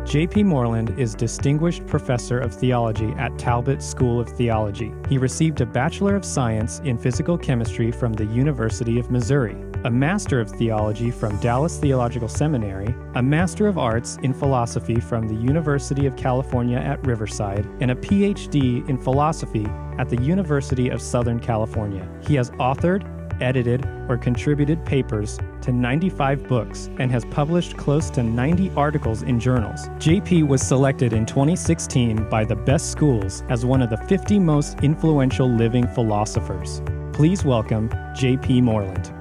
J.P. Moreland is Distinguished Professor of Theology at Talbot School of Theology. He received a Bachelor of Science in Physical Chemistry from the University of Missouri, a Master of Theology from Dallas Theological Seminary, a Master of Arts in Philosophy from the University of California at Riverside, and a Ph.D. in Philosophy at the University of Southern California. He has authored, edited, or contributed papers to 95 books and has published close to 90 articles in journals. JP was selected in 2016 by the Best Schools as one of the 50 most influential living philosophers. Please welcome J.P. Moreland.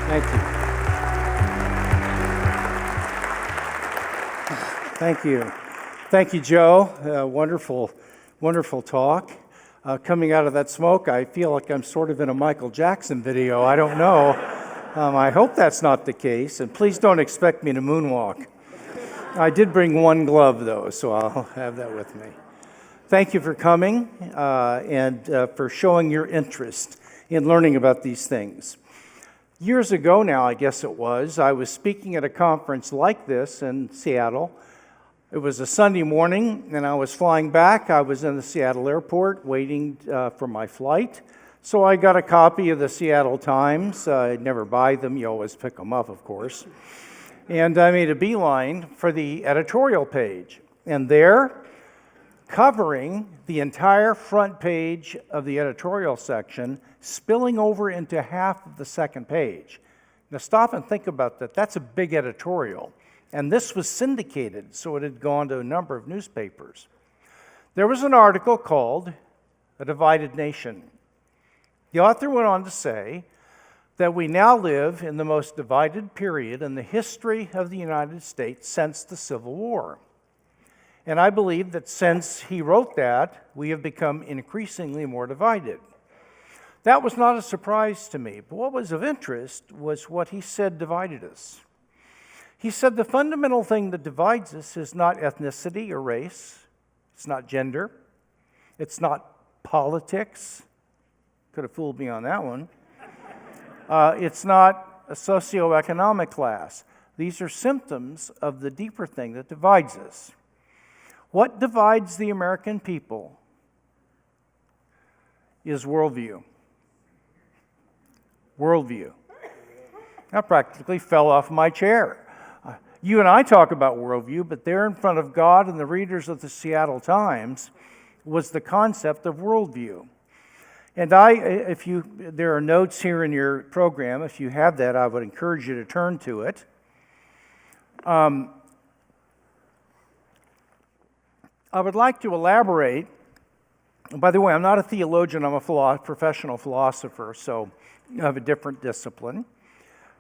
Thank you. Thank you. Thank you, Joe. Wonderful talk. Coming out of that smoke, I feel like I'm sort of in a Michael Jackson video. I don't know. I hope that's not the case, and please don't expect me to moonwalk. I did bring one glove, though, so I'll have that with me. Thank you for coming and for showing your interest in learning about these things. Years ago now, I guess it was, I was speaking at a conference like this in Seattle. It was a Sunday morning, and I was flying back. I was in the Seattle airport waiting for my flight. So I got a copy of the Seattle Times. I'd never buy them. You always pick them up, of course. And I made a beeline for the editorial page. And there, covering the entire front page of the editorial section, spilling over into half of the second page. Now stop and think about that. That's a big editorial. And this was syndicated, so it had gone to a number of newspapers. There was an article called A Divided Nation. The author went on to say that we now live in the most divided period in the history of the United States since the Civil War. And I believe that since he wrote that, we have become increasingly more divided. That was not a surprise to me, but what was of interest was what he said divided us. He said the fundamental thing that divides us is not ethnicity or race. It's not gender. It's not politics. Could have fooled me on that one. It's not a socioeconomic class. These are symptoms of the deeper thing that divides us. What divides the American people is worldview. Worldview. I practically fell off my chair. You and I talk about worldview, but there in front of God and the readers of the Seattle Times was the concept of worldview. And there are notes here in your program. If you have that, I would encourage you to turn to it. I would like to elaborate. By the way, I'm not a theologian. I'm a professional philosopher, so I have a different discipline.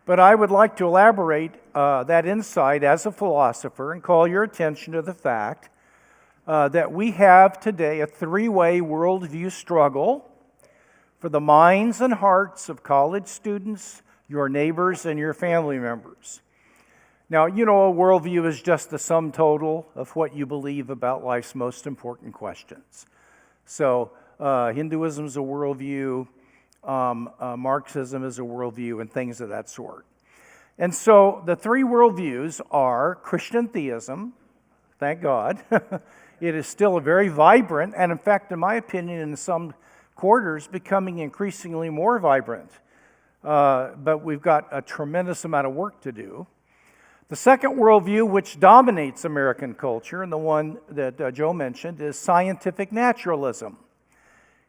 But I would like to elaborate that insight as a philosopher and call your attention to the fact that we have today a three-way worldview struggle for the minds and hearts of college students, your neighbors, and your family members. Now, you know, a worldview is just the sum total of what you believe about life's most important questions. So Hinduism is a worldview. Marxism is a worldview, and things of that sort. And so the three worldviews are Christian theism, thank God. It is still a very vibrant, and in fact, in my opinion, in some quarters, becoming increasingly more vibrant. But we've got a tremendous amount of work to do. The second worldview, which dominates American culture, and the one that Joe mentioned, is scientific naturalism.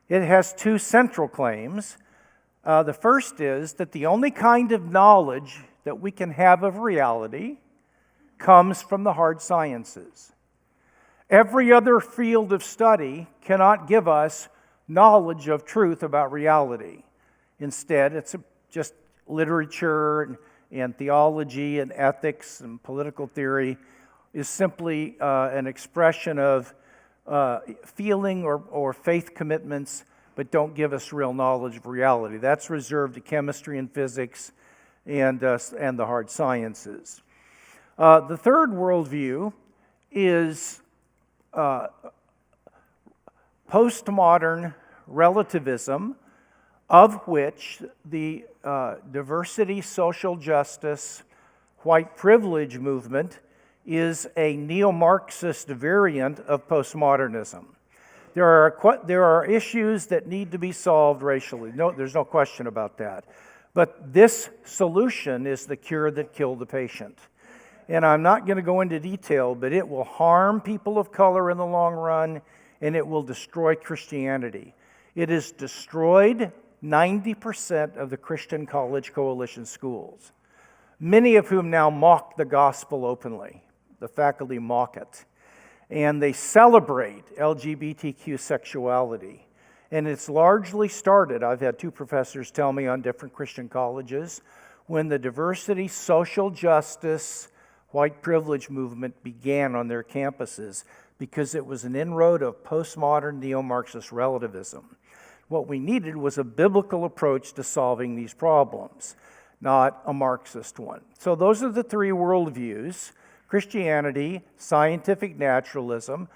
It has two central claims. The first is that the only kind of knowledge that we can have of reality comes from the hard sciences. Every other field of study cannot give us knowledge of truth about reality. Instead, it's just literature and theology and ethics and political theory is simply an expression of feeling or faith commitments, but don't give us real knowledge of reality. That's reserved to chemistry and physics and the hard sciences. The third worldview is postmodern relativism, of which the diversity, social justice, white privilege movement is a neo-Marxist variant of postmodernism. There are issues that need to be solved racially. No, there's no question about that. But this solution is the cure that killed the patient. And I'm not going to go into detail, but it will harm people of color in the long run, and it will destroy Christianity. It has destroyed 90% of the Christian College Coalition schools, many of whom now mock the gospel openly. The faculty mock it. And they celebrate LGBTQ sexuality. And it's largely started, I've had 2 professors tell me on different Christian colleges, when the diversity, social justice, white privilege movement began on their campuses, because it was an inroad of postmodern neo-Marxist relativism. What we needed was a biblical approach to solving these problems, not a Marxist one. So those are the 3 worldviews: Christianity, scientific naturalism,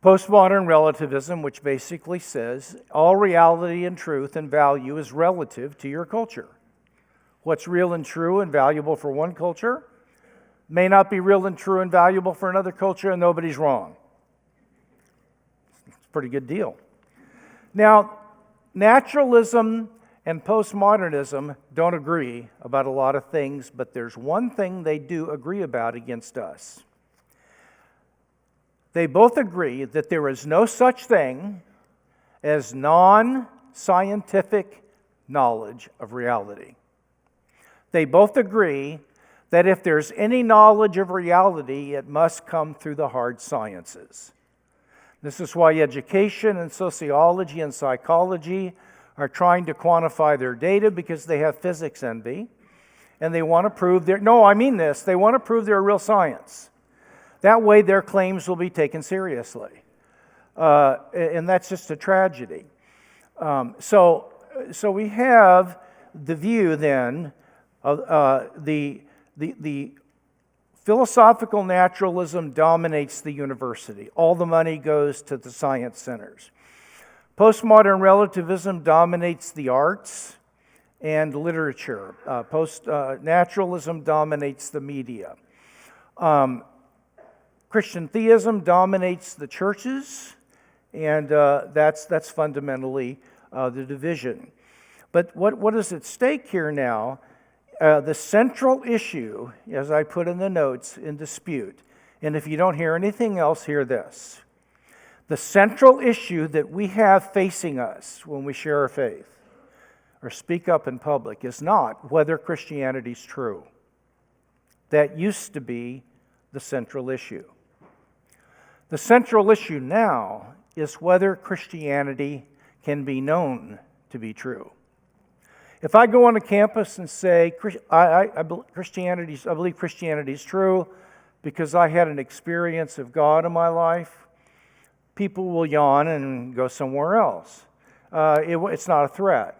postmodern relativism, which basically says all reality and truth and value is relative to your culture. What's real and true and valuable for one culture may not be real and true and valuable for another culture, and nobody's wrong. It's a pretty good deal. Now, naturalism and postmodernism don't agree about a lot of things, but there's one thing they do agree about against us. They both agree that there is no such thing as non-scientific knowledge of reality. They both agree that if there's any knowledge of reality, it must come through the hard sciences. This is why education and sociology and psychology are trying to quantify their data, because they have physics envy, and they want to prove they want to prove they're real science. That way their claims will be taken seriously. And that's just a tragedy. So we have the view then of the philosophical naturalism dominates the university. All the money goes to the science centers. Postmodern relativism dominates the arts and literature. Naturalism dominates the media. Christian theism dominates the churches, and that's fundamentally the division. But what is at stake here now? The central issue, as I put in the notes, in dispute, and if you don't hear anything else, hear this. The central issue that we have facing us when we share our faith or speak up in public is not whether Christianity is true. That used to be the central issue. The central issue now is whether Christianity can be known to be true. If I go on a campus and say, I believe Christianity is true because I had an experience of God in my life, people will yawn and go somewhere else. It's not a threat.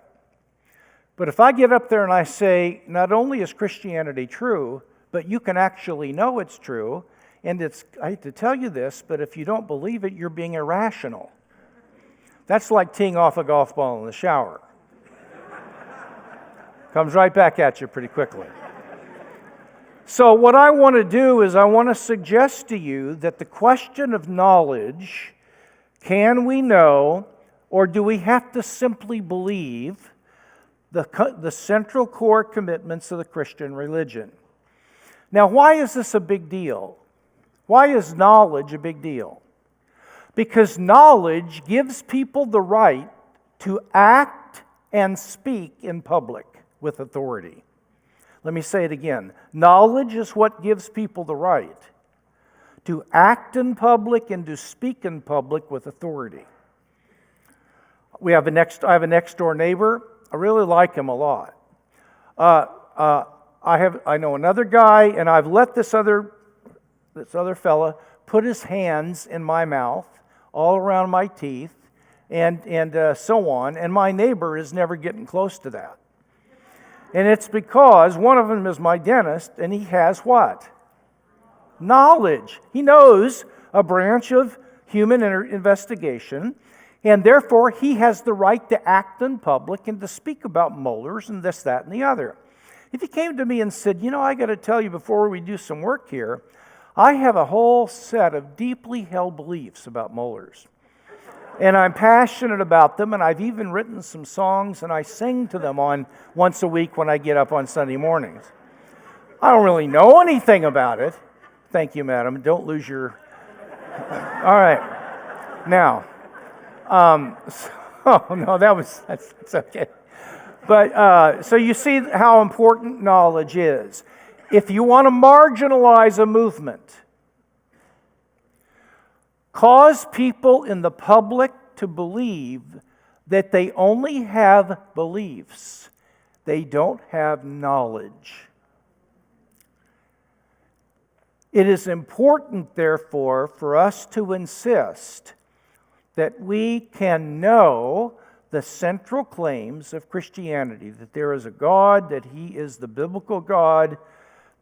But if I get up there and I say, not only is Christianity true, but you can actually know it's true, and I hate to tell you this, but if you don't believe it, you're being irrational. That's like teeing off a golf ball in the shower. Comes right back at you pretty quickly. So what I want to do is I want to suggest to you that the question of knowledge, can we know, or do we have to simply believe the central core commitments of the Christian religion? Now, why is this a big deal? Why is knowledge a big deal? Because knowledge gives people the right to act and speak in public with authority. Let me say it again. Knowledge is what gives people the right to act in public and to speak in public with authority. I have a next door neighbor. I really like him a lot. I know another guy, and I've let this other fella put his hands in my mouth, all around my teeth, and so on. And my neighbor is never getting close to that. And it's because one of them is my dentist, and he has what? Knowledge. He knows a branch of human investigation, and therefore he has the right to act in public and to speak about molars and this, that, and the other. If he came to me and said, I got to tell you before we do some work here, I have a whole set of deeply held beliefs about molars. And I'm passionate about them, and I've even written some songs, and I sing to them once a week when I get up on Sunday mornings. I don't really know anything about it. Thank you, madam. Don't lose your... All right. Now, that's okay. But, so you see how important knowledge is. If you want to marginalize a movement, cause people in the public to believe that they only have beliefs, they don't have knowledge. It is important, therefore, for us to insist that we can know the central claims of Christianity, that there is a God, that He is the biblical God,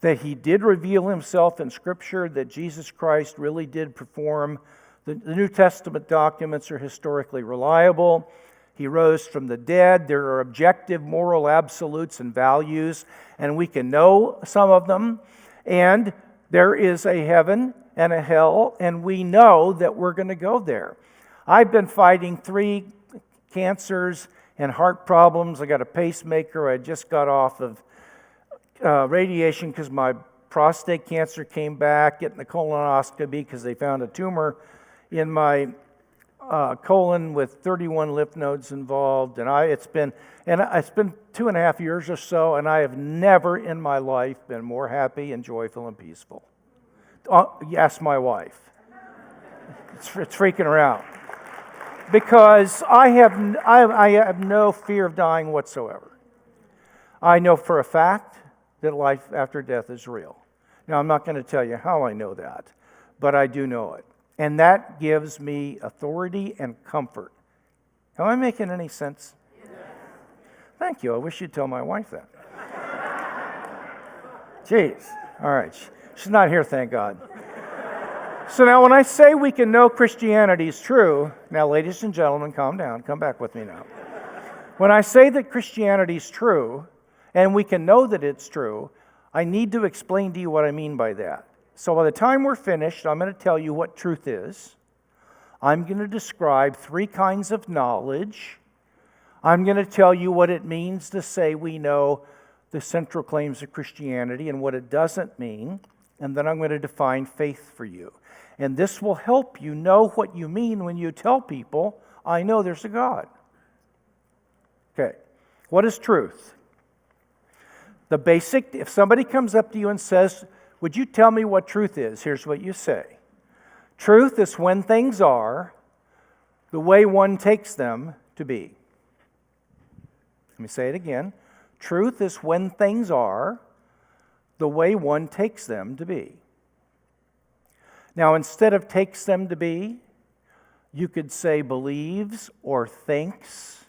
that He did reveal Himself in Scripture, that Jesus Christ really did perform. The New Testament documents are historically reliable. He rose from the dead. There are objective moral absolutes and values, and we can know some of them. And there is a heaven and a hell, and we know that we're going to go there. I've been fighting 3 cancers and heart problems. I got a pacemaker. I just got off of radiation because my prostate cancer came back, getting the colonoscopy because they found a tumor in my colon with 31 lymph nodes involved. And it's been 2.5 years or so, and I have never in my life been more happy and joyful and peaceful. Ask my wife. It's freaking her out. Because I have no fear of dying whatsoever. I know for a fact that life after death is real. Now, I'm not going to tell you how I know that, but I do know it. And that gives me authority and comfort. Am I making any sense? Yeah. Thank you. I wish you'd tell my wife that. Jeez. All right. She's not here, thank God. So now when I say we can know Christianity is true, now ladies and gentlemen, calm down, come back with me now. When I say that Christianity is true, and we can know that it's true, I need to explain to you what I mean by that. So by the time we're finished, I'm going to tell you what truth is. I'm going to describe 3 kinds of knowledge. I'm going to tell you what it means to say we know the central claims of Christianity and what it doesn't mean. And then I'm going to define faith for you. And this will help you know what you mean when you tell people, I know there's a God. Okay, what is truth? The basic, if somebody comes up to you and says, would you tell me what truth is? Here's what you say. Truth is when things are the way one takes them to be. Let me say it again. Truth is when things are the way one takes them to be. Now, instead of takes them to be, you could say believes or thinks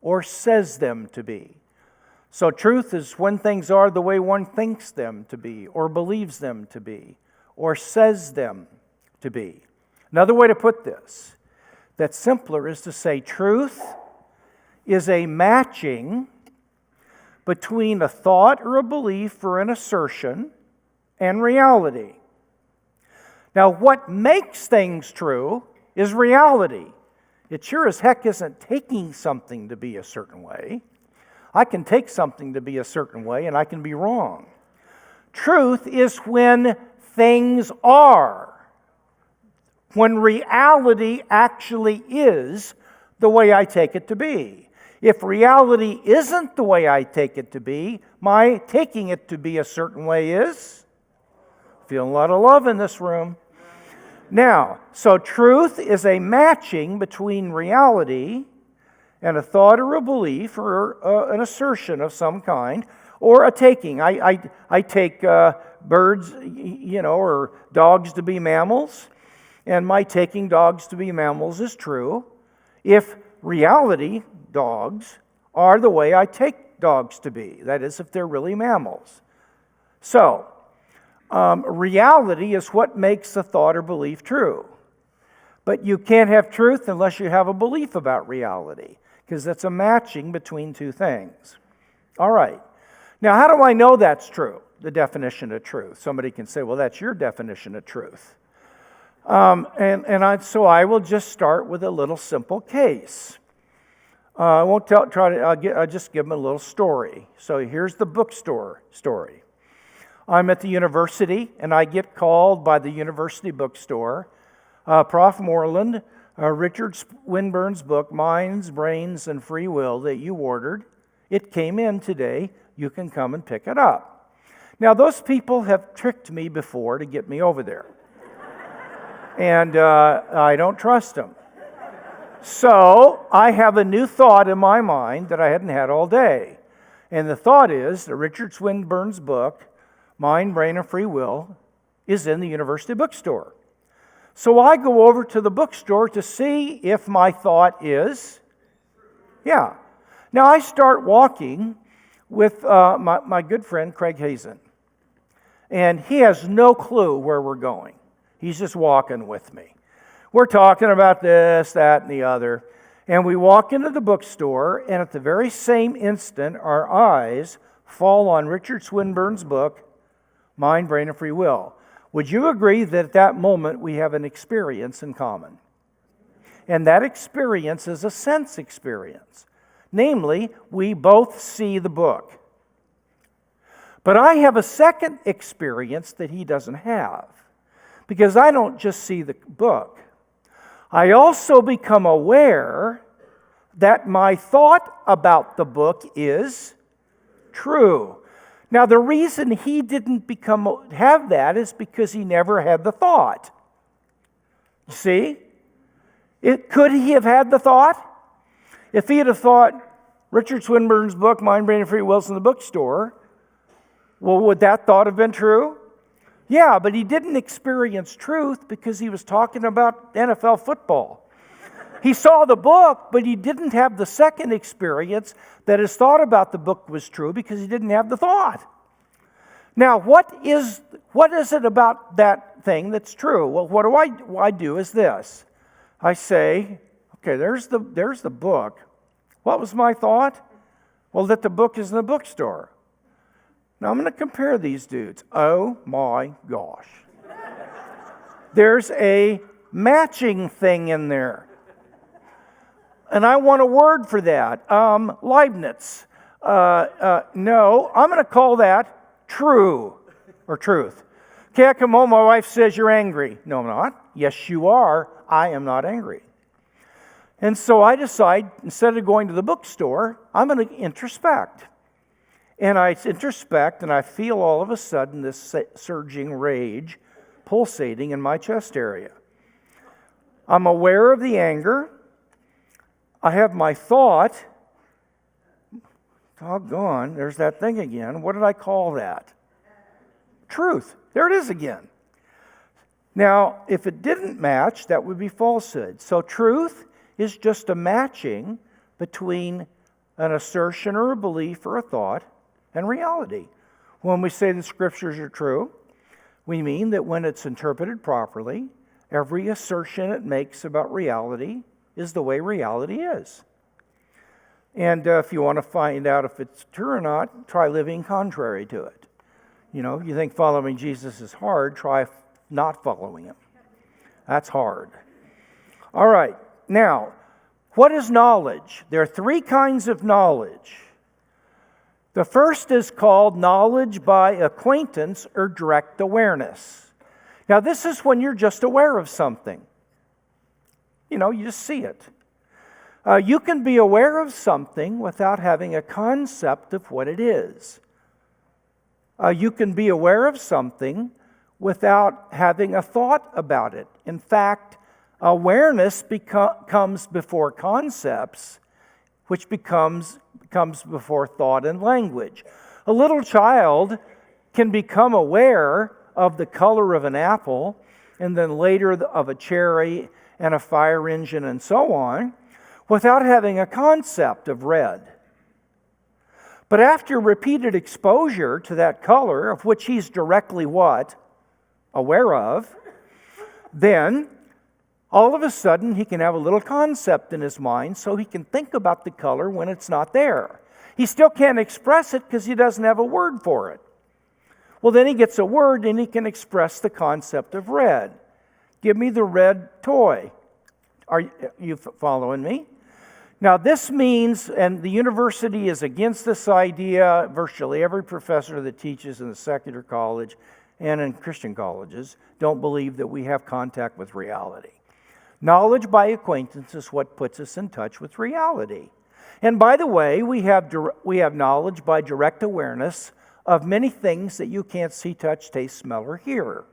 or says them to be. So truth is when things are the way one thinks them to be or believes them to be or says them to be. Another way to put this, that's simpler, is to say truth is a matching between a thought or a belief or an assertion and reality. Now, what makes things true is reality. It sure as heck isn't taking something to be a certain way. I can take something to be a certain way and I can be wrong. Truth is when things are, when reality actually is the way I take it to be. If reality isn't the way I take it to be, my taking it to be a certain way is? Feeling a lot of love in this room. Now, so truth is a matching between reality and a thought or a belief or an assertion of some kind, or a taking. I take birds, or dogs to be mammals, and my taking dogs to be mammals is true if reality, dogs, are the way I take dogs to be. That is, if they're really mammals. So, reality is what makes a thought or belief true. But you can't have truth unless you have a belief about reality, because that's a matching between two things. All right. Now, how do I know that's true? the definition of truth. Somebody can say, well, that's your definition of truth. So I will just start with a little simple case. I won't I'll just give them a little story. So here's the bookstore story. I'm at the university, and I get called by the university bookstore. Prof. Moreland, Richard Swinburne's book, Minds, Brains, and Free Will, that you ordered, it came in today. You can come and pick it up. Now, those people have tricked me before to get me over there. And I don't trust them. So I have a new thought in my mind that I hadn't had all day. And the thought is that Richard Swinburne's book, Mind, Brain, and Free Will, is in the university bookstore. So I go over to the bookstore to see if my thought is, yeah. Now I start walking with my good friend Craig Hazen. And he has no clue where we're going. He's just walking with me. We're talking about this, that, and the other. And we walk into the bookstore, and at the very same instant, our eyes fall on Richard Swinburne's book, Mind, Brain, and Free Will. Would you agree that at that moment we have an experience in common? And that experience is a sense experience. Namely, we both see the book. But I have a second experience that he doesn't have. Because I don't just see the book. I also become aware that my thought about the book is true. Now, the reason he didn't have that is because he never had the thought. You see? Could he have had the thought? If he had thought Richard Swinburne's book, Mind, Brain, and Free Will, is in the bookstore, well, would that thought have been true? Yeah, but he didn't experience truth because he was talking about NFL football. He saw the book, but he didn't have the second experience that his thought about the book was true because he didn't have the thought. Now, what is it about that thing that's true? Well, what I do is this. I say, okay, there's the book. What was my thought? Well, that the book is in the bookstore. Now, I'm going to compare these dudes. Oh, my gosh. There's a matching thing in there. And I want a word for that. Leibniz. No, I'm going to call that true or truth. Okay, I come home, my wife says, you're angry. No, I'm not. Yes, you are. I am not angry. And so I decide, instead of going to the bookstore, I'm going to introspect. And I introspect, and I feel all of a sudden this surging rage pulsating in my chest area. I'm aware of the anger. I have my thought. Doggone, there's that thing again. What did I call that? Truth. There it is again. Now, if it didn't match, that would be falsehood. So truth is just a matching between an assertion or a belief or a thought and reality. When we say the scriptures are true, we mean that when it's interpreted properly, every assertion it makes about reality is the way reality is. And if you want to find out if it's true or not, try living contrary to it. You know, you think following Jesus is hard, try not following him. That's hard. All right, now, what is knowledge? There are three kinds of knowledge. The first is called knowledge by acquaintance or direct awareness. Now, this is when you're just aware of something. You know, you just see it. You can be aware of something without having a concept of what it is. You can be aware of something without having a thought about it. In fact, awareness comes before concepts, which comes before thought and language. A little child can become aware of the color of an apple, and then later of a cherry and a fire engine and so on, without having a concept of red. But after repeated exposure to that color, of which he's directly what? Aware of, then all of a sudden he can have a little concept in his mind so he can think about the color when it's not there. He still can't express it because he doesn't have a word for it. Well, then he gets a word and he can express the concept of red. Give me the red toy. Are you following me? Now, this means, and the university is against this idea, virtually every professor that teaches in the secular college and in Christian colleges don't believe that we have contact with reality. Knowledge by acquaintance is what puts us in touch with reality. And by the way, we have knowledge by direct awareness of many things that you can't see, touch, taste, smell, or hear.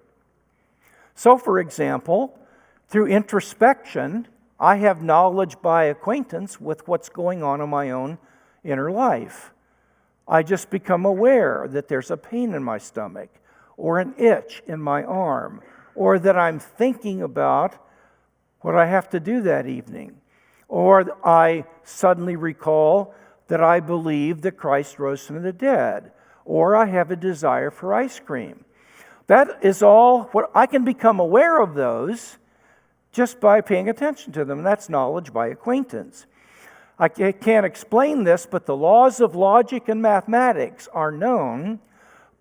So, for example, through introspection, I have knowledge by acquaintance with what's going on in my own inner life. I just become aware that there's a pain in my stomach, or an itch in my arm, or that I'm thinking about what I have to do that evening. Or I suddenly recall that I believe that Christ rose from the dead, or I have a desire for ice cream. That is all what I can become aware of those just by paying attention to them. And that's knowledge by acquaintance. I can't explain this, but the laws of logic and mathematics are known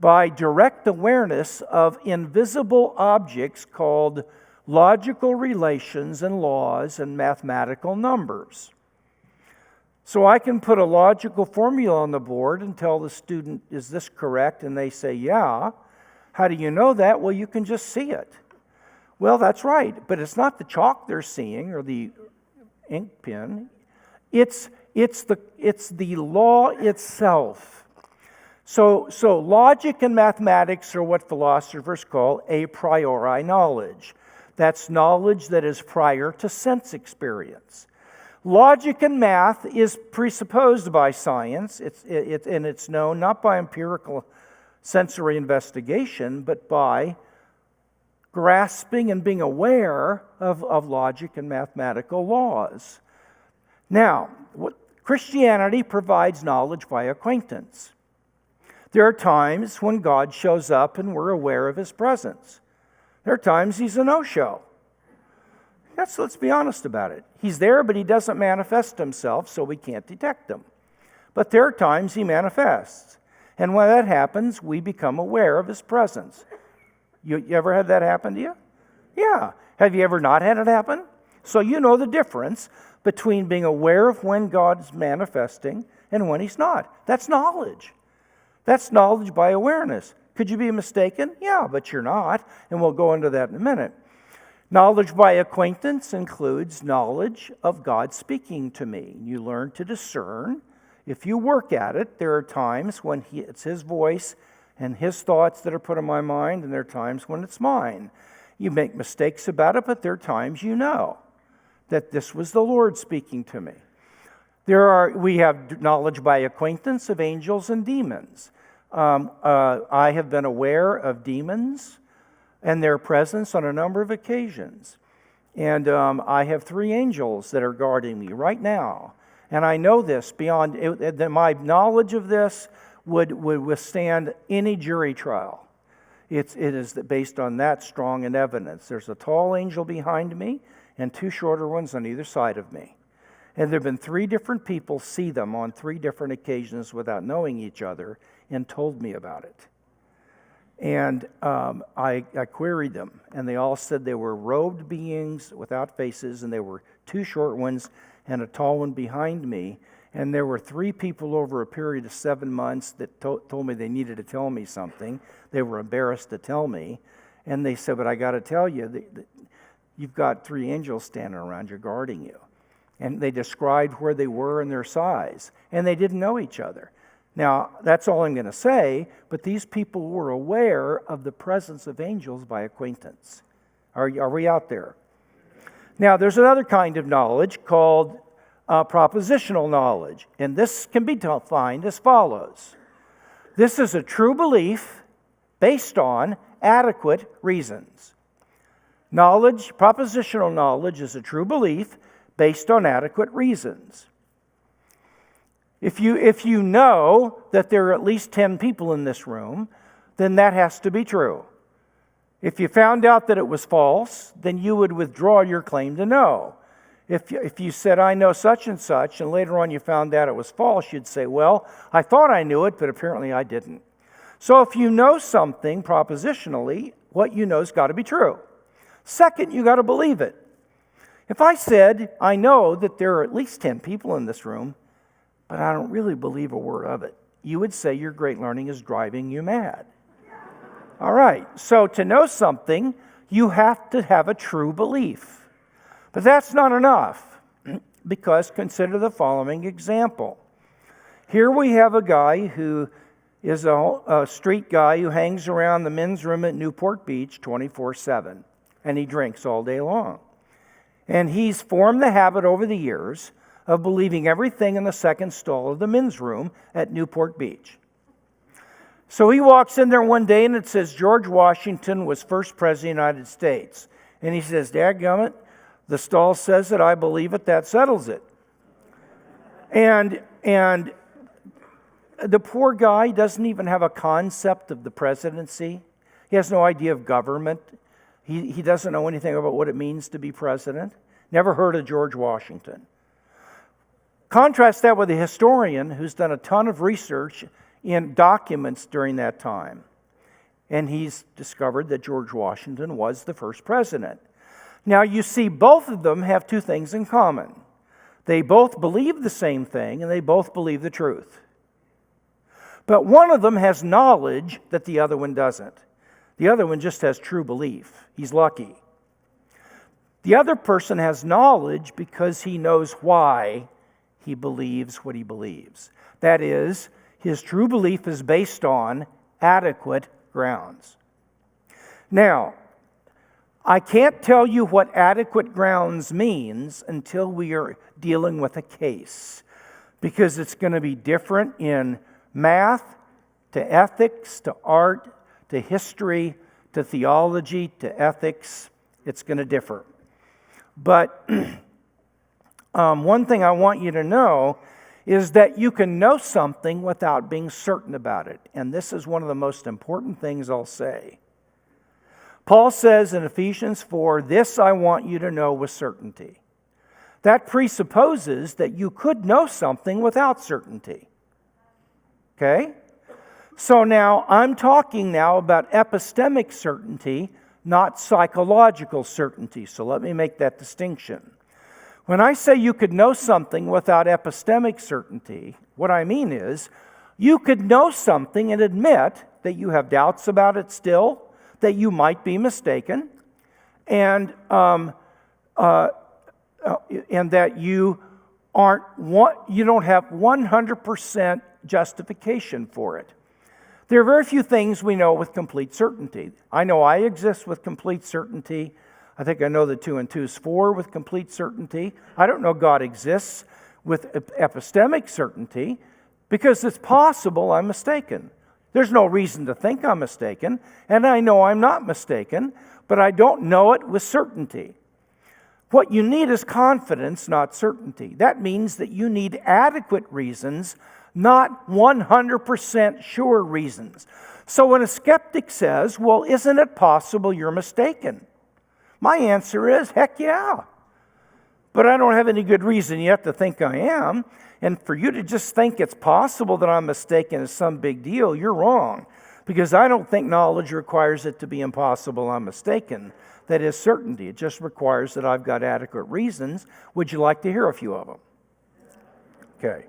by direct awareness of invisible objects called logical relations and laws and mathematical numbers. So I can put a logical formula on the board and tell the student, is this correct? And they say, yeah. How do you know that? Well, you can just see it. Well, that's right, but it's not the chalk they're seeing or the ink pen. It's the law itself. So logic and mathematics are what philosophers call a priori knowledge. That's knowledge that is prior to sense experience. Logic and math is presupposed by science, and it's known not by empirical sensory investigation, but by grasping and being aware of logic and mathematical laws. Now, Christianity provides knowledge by acquaintance. There are times when God shows up and we're aware of His presence. There are times He's a no-show. Let's be honest about it. He's there, but He doesn't manifest Himself, so we can't detect Him. But there are times He manifests. And when that happens, we become aware of His presence. You ever had that happen to you? Yeah. Have you ever not had it happen? So you know the difference between being aware of when God is manifesting and when He's not. That's knowledge. That's knowledge by awareness. Could you be mistaken? Yeah, but you're not. And we'll go into that in a minute. Knowledge by acquaintance includes knowledge of God speaking to me. You learn to discern. If you work at it, there are times when it's His voice and His thoughts that are put in my mind, and there are times when it's mine. You make mistakes about it, but there are times you know that this was the Lord speaking to me. We have knowledge by acquaintance of angels and demons. I have been aware of demons and their presence on a number of occasions. And I have 3 angels that are guarding me right now. And I know this beyond, my knowledge of this would withstand any jury trial. It is based on that strong an evidence. There's a tall angel behind me and 2 shorter ones on either side of me. And there have been 3 different people see them on 3 different occasions without knowing each other and told me about it. And I queried them, and they all said they were robed beings without faces, and there were 2 short ones and a tall one behind me. And there were 3 people over a period of 7 months that told me they needed to tell me something. They were embarrassed to tell me. And they said, but I got to tell you, you've got 3 angels standing around you guarding you. And they described where they were and their size. And they didn't know each other. Now, that's all I'm going to say, but these people were aware of the presence of angels by acquaintance. Are we out there? Now, there's another kind of knowledge called propositional knowledge, and this can be defined as follows. This is a true belief based on adequate reasons. Propositional knowledge is a true belief based on adequate reasons. If you know that there are at least 10 people in this room, then that has to be true. If you found out that it was false, then you would withdraw your claim to know. If you said, I know such and such, and later on you found out it was false, you'd say, well, I thought I knew it, but apparently I didn't. So if you know something propositionally, what you know's got to be true. Second, you got to believe it. If I said, I know that there are at least 10 people in this room, but I don't really believe a word of it, you would say your great learning is driving you mad. All right, so to know something, you have to have a true belief. But that's not enough, because consider the following example. Here we have a guy who is a street guy who hangs around the men's room at Newport Beach 24/7, and he drinks all day long. And he's formed the habit over the years of believing everything in the second stall of the men's room at Newport Beach. So he walks in there one day and it says George Washington was first president of the United States. And he says, dadgummit, the stall says it, I believe it, that settles it. And the poor guy doesn't even have a concept of the presidency. He has no idea of government. He doesn't know anything about what it means to be president. Never heard of George Washington. Contrast that with a historian who's done a ton of research in documents during that time. And he's discovered that George Washington was the first president. Now you see, both of them have two things in common. They both believe the same thing and they both believe the truth. But one of them has knowledge that the other one doesn't. The other one just has true belief. He's lucky. The other person has knowledge because he knows why he believes what he believes. That is, his true belief is based on adequate grounds. Now, I can't tell you what adequate grounds means until we are dealing with a case, because it's going to be different in math, to ethics, to art, to history, to theology, to ethics. It's going to differ. But one thing I want you to know is that you can know something without being certain about it. And this is one of the most important things I'll say. Paul says in Ephesians 4, this I want you to know with certainty. That presupposes that you could know something without certainty. Okay? So now, I'm talking now about epistemic certainty, not psychological certainty. So let me make that distinction. When I say you could know something without epistemic certainty, what I mean is you could know something and admit that you have doubts about it still, that you might be mistaken, and that you don't have 100% justification for it. There are very few things we know with complete certainty. I know I exist with complete certainty. I think I know that 2 and 2 is 4 with complete certainty. I don't know God exists with epistemic certainty because it's possible I'm mistaken. There's no reason to think I'm mistaken, and I know I'm not mistaken, but I don't know it with certainty. What you need is confidence, not certainty. That means that you need adequate reasons, not 100% sure reasons. So when a skeptic says, well, isn't it possible you're mistaken? My answer is, heck yeah. But I don't have any good reason yet to think I am. And for you to just think it's possible that I'm mistaken is some big deal, you're wrong. Because I don't think knowledge requires it to be impossible I'm mistaken. That is certainty. It just requires that I've got adequate reasons. Would you like to hear a few of them? Okay.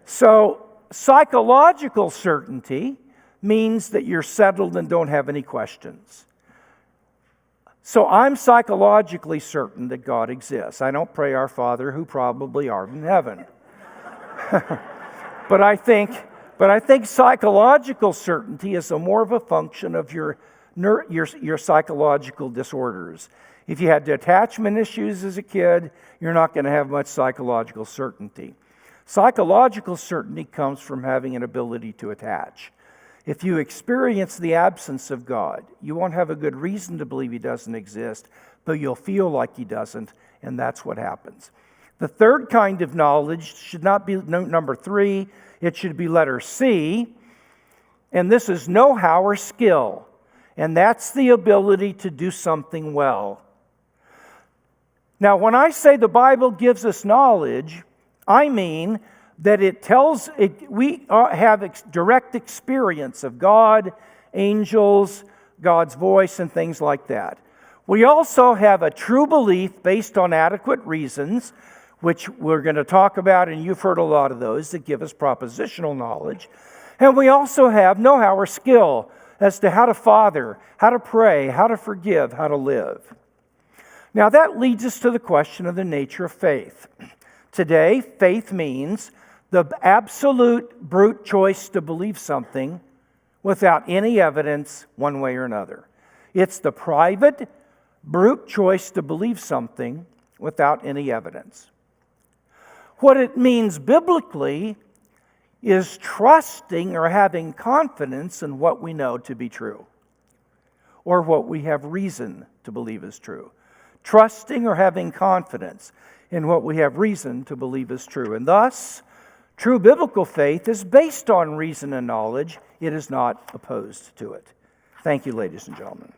So, psychological certainty means that you're settled and don't have any questions. So I'm psychologically certain that God exists. I don't pray our Father who probably art in heaven. But I think psychological certainty is more of a function of your psychological disorders. If you had attachment issues as a kid, you're not going to have much psychological certainty. Psychological certainty comes from having an ability to attach. If you experience the absence of God, you won't have a good reason to believe He doesn't exist, but you'll feel like He doesn't, and that's what happens. The third kind of knowledge should not be number 3, it should be letter C, and this is know-how or skill, and that's the ability to do something well. Now, when I say the Bible gives us knowledge, I mean that it tells, we have direct experience of God, angels, God's voice, and things like that. We also have a true belief based on adequate reasons, which we're going to talk about, and you've heard a lot of those that give us propositional knowledge. And we also have know-how or skill as to how to father, how to pray, how to forgive, how to live. Now that leads us to the question of the nature of faith. Today, faith means the absolute brute choice to believe something without any evidence one way or another. It's the private, brute choice to believe something without any evidence. What it means biblically is trusting or having confidence in what we know to be true, or what we have reason to believe is true. Trusting or having confidence in what we have reason to believe is true. And thus, true biblical faith is based on reason and knowledge. It is not opposed to it. Thank you, ladies and gentlemen.